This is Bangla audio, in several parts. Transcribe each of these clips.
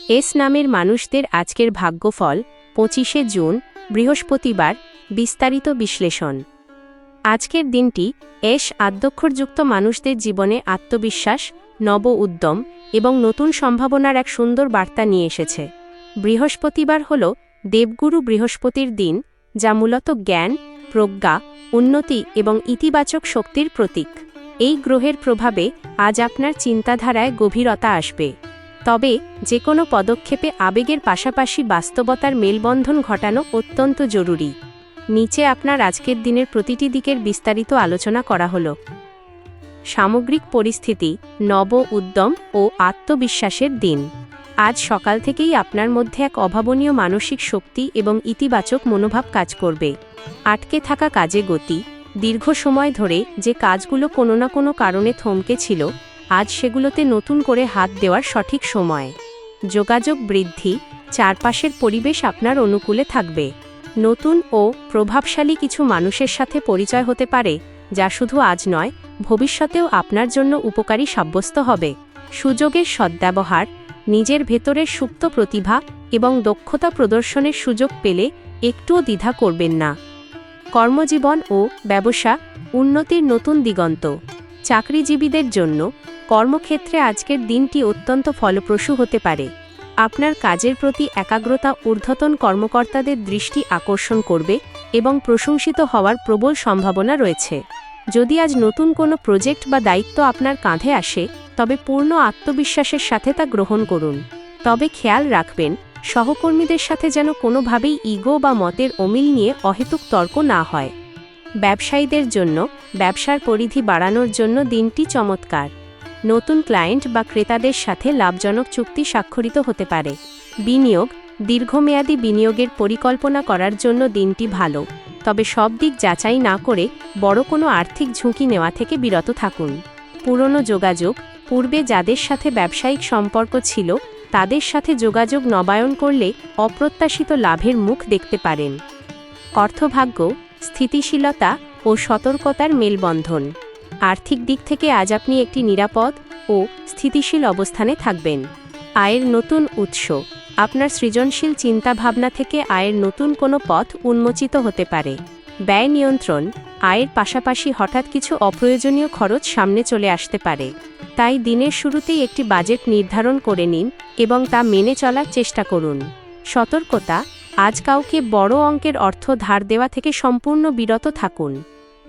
এস নামের মানুষদের আজকের ভাগ্যফল 25শে জুন বৃহস্পতিবার। বিস্তারিত বিশ্লেষণ। আজকের দিনটি এস আদ্যক্ষরযুক্ত মানুষদের জীবনে আত্মবিশ্বাস, নব উদ্যম এবং নতুন সম্ভাবনার এক সুন্দর বার্তা নিয়ে এসেছে। বৃহস্পতিবার হল দেবগুরু বৃহস্পতির দিন, যা মূলত জ্ঞান, প্রজ্ঞা, উন্নতি এবং ইতিবাচক শক্তির প্রতীক। এই গ্রহের প্রভাবে আজ আপনার চিন্তাধারায় গভীরতা আসবে। তবে যে কোনো পদক্ষেপে আবেগের পাশাপাশি বাস্তবতার মেলবন্ধন ঘটানো অত্যন্ত জরুরি। নিচে আপনার আজকের দিনের প্রতিটি দিকের বিস্তারিত আলোচনা করা হল। সামগ্রিক পরিস্থিতি: নব উদ্যম ও আত্মবিশ্বাসের দিন। আজ সকাল থেকেই আপনার মধ্যে এক অভাবনীয় মানসিক শক্তি এবং ইতিবাচক মনোভাব কাজ করবে। আটকে থাকা কাজে গতি: দীর্ঘ সময় ধরে যে কাজগুলো কোনো না কোনো কারণে থমকে ছিল, আজ সেগুলোতে নতুন করে হাত দেওয়ার সঠিক সময়। যোগাযোগ বৃদ্ধি: চারপাশের পরিবেশ আপনার অনুকূলে থাকবে। নতুন ও প্রভাবশালী কিছু মানুষের সাথে পরিচয় হতে পারে, যা শুধু আজ নয়, ভবিষ্যতেও আপনার জন্য উপকারী সাব্যস্ত হবে। সুযোগের সদ্ব্যবহার: নিজের ভেতরের সুপ্ত প্রতিভা এবং দক্ষতা প্রদর্শনের সুযোগ পেলে একটুও দ্বিধা করবেন না। কর্মজীবন ও ব্যবসা: উন্নতির নতুন দিগন্ত। চাকরিজীবীদের জন্য কর্মক্ষেত্রে আজকের দিনটি অত্যন্ত ফলপ্রসূ হতে পারে। আপনার কাজের প্রতি একাগ্রতা ঊর্ধ্বতন কর্মকর্তাদের দৃষ্টি আকর্ষণ করবে এবং প্রশংসিত হওয়ার প্রবল সম্ভাবনা রয়েছে। যদি আজ নতুন কোনো প্রজেক্ট বা দায়িত্ব আপনার কাঁধে আসে, তবে পূর্ণ আত্মবিশ্বাসের সাথে তা গ্রহণ করুন। তবে খেয়াল রাখবেন, সহকর্মীদের সাথে যেন কোনোভাবেই ইগো বা মতের অমিল নিয়ে অহেতুক তর্ক না হয়। ব্যবসায়ীদের জন্য ব্যবসার পরিধি বাড়ানোর জন্য দিনটি চমৎকার। নতুন ক্লায়েন্ট বা ক্রেতাদের সাথে লাভজনক চুক্তি স্বাক্ষরিত হতে পারে। বিনিয়োগ: দীর্ঘমেয়াদী বিনিয়োগের পরিকল্পনা করার জন্য দিনটি ভালো, তবে সব দিক যাচাই না করে বড় কোনো আর্থিক ঝুঁকি নেওয়া থেকে বিরত থাকুন। পুরনো যোগাযোগ: পূর্বে যাদের সাথে ব্যবসায়িক সম্পর্ক ছিল, তাদের সাথে যোগাযোগ নবায়ন করলে অপ্রত্যাশিত লাভের মুখ দেখতে পারেন। অর্থভাগ্য: স্থিতিশীলতা ও সতর্কতার মেলবন্ধন। আর্থিক দিক থেকে আজ আপনি একটি নিরাপদ ও স্থিতিশীল অবস্থানে থাকবেন। আয়ের নতুন উৎস: আপনার সৃজনশীল চিন্তাভাবনা থেকে আয়ের নতুন কোনো পথ উন্মোচিত হতে পারে। ব্যয় নিয়ন্ত্রণ: আয়ের পাশাপাশি হঠাৎ কিছু অপ্রয়োজনীয় খরচ সামনে চলে আসতে পারে। তাই দিনের শুরুতেই একটি বাজেট নির্ধারণ করে নিন এবং তা মেনে চলার চেষ্টা করুন। সতর্কতা: আজ কাউকে বড় অঙ্কের অর্থ ধার দেওয়া থেকে সম্পূর্ণ বিরত থাকুন।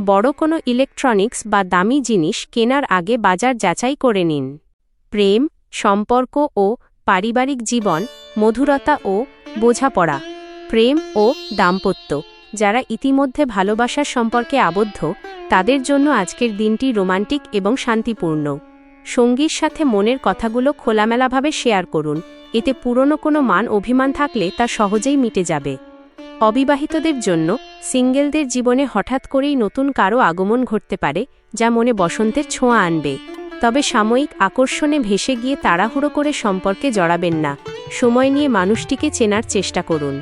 বড় কোনো ইলেকট্রনিক্স বা দামি জিনিস কেনার আগে বাজার যাচাই করে নিন। প্রেম, সম্পর্ক ও পারিবারিক জীবন: মধুরতা ও বোঝাপড়া। প্রেম ও দাম্পত্য: যারা ইতিমধ্যে ভালোবাসার সম্পর্কে আবদ্ধ, তাদের জন্য আজকের দিনটি রোমান্টিক এবং শান্তিপূর্ণ। সঙ্গীর সাথে মনের কথাগুলো খোলামেলাভাবে শেয়ার করুন, এতে পুরনো কোনো মান অভিমান থাকলে তা সহজেই মিটে যাবে। অবিবাহিতদের জন্য সিঙ্গেলদের জীবনে হঠাৎ করেই নতুন কারও আগমন ঘটতে পারে, যা মনে বসন্তের ছোঁয়া আনবে। তবে সাময়িক আকর্ষণে ভেসে গিয়ে তাড়াহুড়ো করে সম্পর্কে জড়াবেন না। সময় নিয়ে মানুষটিকে চেনার চেষ্টা করুন।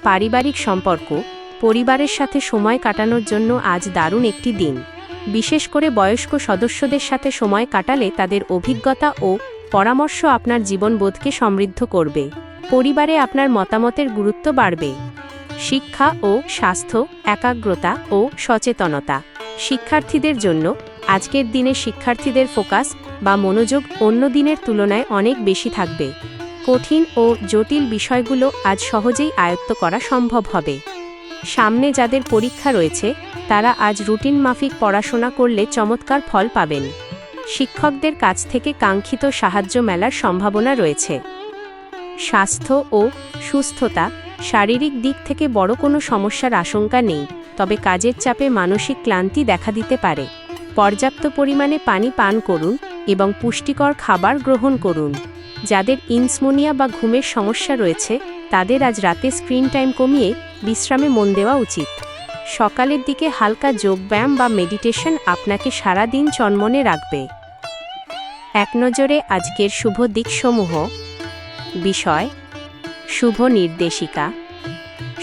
পারিবারিক সম্পর্ক: পরিবারের সাথে সময় কাটানোর জন্য আজ দারুণ একটি দিন। বিশেষ করে বয়স্ক সদস্যদের সাথে সময় কাটালে তাদের অভিজ্ঞতা ও পরামর্শ আপনার জীবনবোধকে সমৃদ্ধ করবে। পরিবারে আপনার মতামতের গুরুত্ব বাড়বে। শিক্ষা ও স্বাস্থ্য: একাগ্রতা ও সচেতনতা। শিক্ষার্থীদের জন্য আজকের দিনে শিক্ষার্থীদের ফোকাস বা মনোযোগ অন্য দিনের তুলনায় অনেক বেশি থাকবে। কঠিন ও জটিল বিষয়গুলো আজ সহজেই আয়ত্ত করা সম্ভব হবে। সামনে যাদের পরীক্ষা রয়েছে, তারা আজ রুটিন মাফিক পড়াশোনা করলে চমৎকার ফল পাবেন। শিক্ষকদের কাছ থেকে কাঙ্ক্ষিত সাহায্য মেলার সম্ভাবনা রয়েছে। স্বাস্থ্য ও সুস্থতা: শারীরিক দিক থেকে বড় কোনো সমস্যার আশঙ্কা নেই, তবে কাজের চাপে মানসিক ক্লান্তি দেখা দিতে পারে। পর্যাপ্ত পরিমাণে পানি পান করুন এবং পুষ্টিকর খাবার গ্রহণ করুন। যাদের ইনসমনিয়া বা ঘুমের সমস্যা রয়েছে, তাদের আজ রাতে স্ক্রিন টাইম কমিয়ে বিশ্রামে মন দেওয়া উচিত। সকালের দিকে হালকা যোগব্যায়াম বা মেডিটেশন আপনাকে সারা দিন চনমনে রাখবে। একনজরে আজকের শুভ দিকসমূহ: বিষয়: শুভ নির্দেশিকা,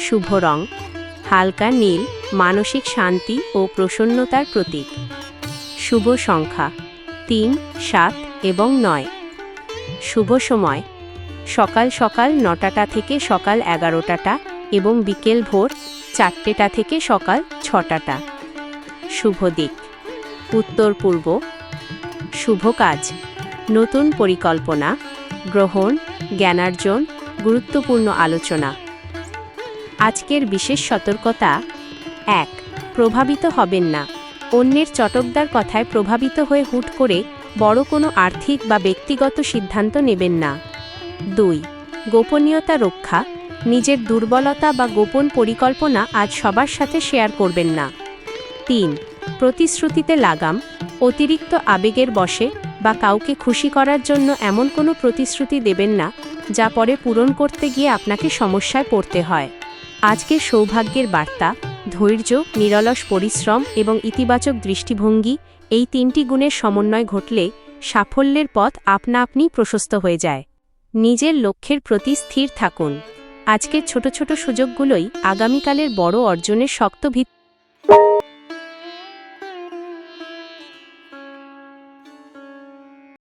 শুভ রং হালকা নীল, মানসিক শান্তি ও প্রসন্নতার প্রতীক। শুভ সংখ্যা 3, 7 এবং 9। শুভ সময় সকাল সকাল 9টা থেকে সকাল 11টা এবং বিকেল ভোর 4টা থেকে সকাল 6টা। শুভ দিক উত্তর পূর্ব। শুভ কাজ নতুন পরিকল্পনা, গ্রহণ, জ্ঞানার্জন, গুরুত্বপূর্ণ আলোচনা। আজকের বিশেষ সতর্কতা: 1. প্রভাবিত হবেন না। অন্যের চটকদার কথায় প্রভাবিত হয়ে হুট করে বড় কোনো আর্থিক বা ব্যক্তিগত সিদ্ধান্ত নেবেন না। 2. গোপনীয়তা রক্ষা। নিজের দুর্বলতা বা গোপন পরিকল্পনা আজ সবার সাথে শেয়ার করবেন না। 3. প্রতিশ্রুতিতে লাগাম। অতিরিক্ত আবেগের বশে বা কাউকে খুশি করার জন্য এমন কোনো প্রতিশ্রুতি দেবেন না যা পরে পূরণ করতে গিয়ে আপনাকে সমস্যায় পড়তে হয়। আজকের সৌভাগ্যের বার্তা: ধৈর্য, নিরলস পরিশ্রম এবং ইতিবাচক দৃষ্টিভঙ্গি, এই 3টি গুণের সমন্বয় ঘটলে সাফল্যের পথ আপনা আপনি প্রশস্ত হয়ে যায়। নিজের লক্ষ্যের প্রতি স্থির থাকুন। আজকের ছোট ছোট সুযোগগুলোই আগামীকালের বড় অর্জনের শক্ত ভিত্তি।